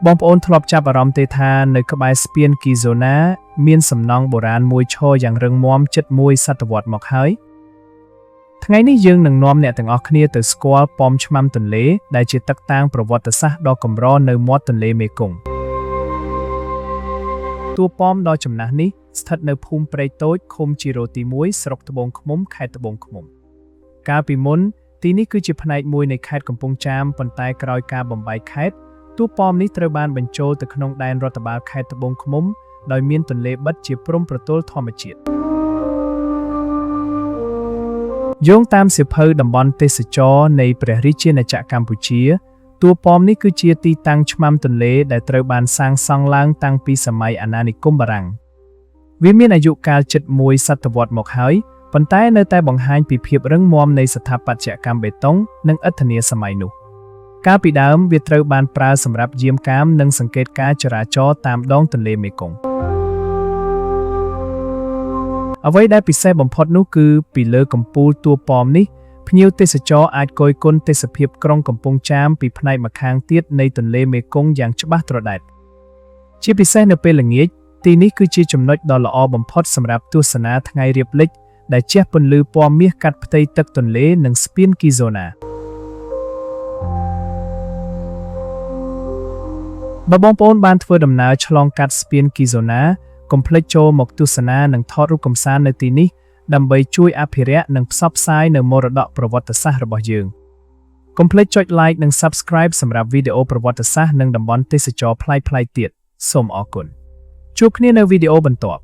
បងប្អូនធ្លាប់ចាប់អារម្មណ៍ទេថានៅក្បែរស្ពានគីហ្សូណាមានសំណង់បុរាណមួយឈរយ៉ាងរឹងមាំជិតមួយសតវត្សរ៍មកហើយថ្ងៃនេះយើងនឹងនាំអ្នកទាំងអស់គ្នាទៅស្គាល់ប៉មឆ្មាំទន្លេដែលជាទឹកតាំងប្រវត្តិសាស្ត្រដ៏កម្រនៅមាត់ទន្លេមេគង្គតួប៉មដ៏ចំណាស់នេះស្ថិតនៅភូមិព្រែកតូចឃុំជីរ៉ូទី1ស្រុកត្បូងឃ្មុំខេត្តត្បូងឃ្មុំកាលពីមុនទីនេះគឺជាផ្នែកមួយនៃខេត្តកំពង់ចាមប៉ុន្តែក្រោយការបំបែកខេត្តតួប៉មនេះត្រូវបានបញ្ចូលទៅក្នុងដែនរដ្ឋបាលខេត្តត្បូងឃ្មុំដោយមានទន្លេបិទជាព្រំប្រទល់ធម្មជាតិយោងតាមសៀវភៅតំបន់ទេសចរណ៍នៃព្រះរាជាណាចក្រកម្ពុជាតួប៉មនេះគឺជាទីតាំងឆ្មាំទន្លេដែលត្រូវបានសាងសង់ឡើងតាំងពីសម័យអាណានិគមបារាំងវាមានអាយុកាលជិតមួយសតវត្សរ៍មកហើយប៉ុន្តែនៅតែបង្ហាញពីភាពរឹងមាំនៃស្ថាបត្យកម្មបេតុងនិងឥទ្ធិនាសម័យនោះកាលពីដើមវាត្រូវបានប្រើសម្រាប់យាមកាមនិងសង្កេតការចរាចរណ៍តាមដងទន្លេមេគង្គអ្វីដែលពិសេសបំផុតនោះគឺពីលើកំពូលតួប៉មនេះភ្ញៀវទេសចរអាចគយគន់ទេសភាពក្រុងកំពង់ចាមពីផ្នែកម្ខាងទៀតនៃទន្លេមេគង្គយ៉ាងច្បាស់ត្រដែតជាពិសេសនៅពេលល្ងាចទីនេះគឺជាចំណុចដ៏ល្អបំផុតសម្រាប់ទស្សនាថ្ងៃរៀបលិចដែលជះពន្លឺពណ៌មាសកាត់ផ្ទៃទឹកទន្លេនិងស្ពានគីហ្សូណាបើបងប្អូនបានធ្វើដំណើរឆ្លងកាត់ស្ពានគីហ្សូណាកុំភ្លេចចូលមកទស្សនានិងថតរូបកម្សាន្តនៅទីនេះដើម្បីជួយអភិរក្សនិងផ្សព្វផ្សាយនៅមរតកប្រវត្តិសាស្ត្ររបស់យើងកុំភ្លេចចុច like និង subscribe សម្រាប់វីដេអូប្រវត្តិសាស្ត្រនិងតំបន់ទេសចរណ៍ប្លែកៗទៀតសូមអរគុណជួបគ្នានៅវីដេអូបន្ទាប់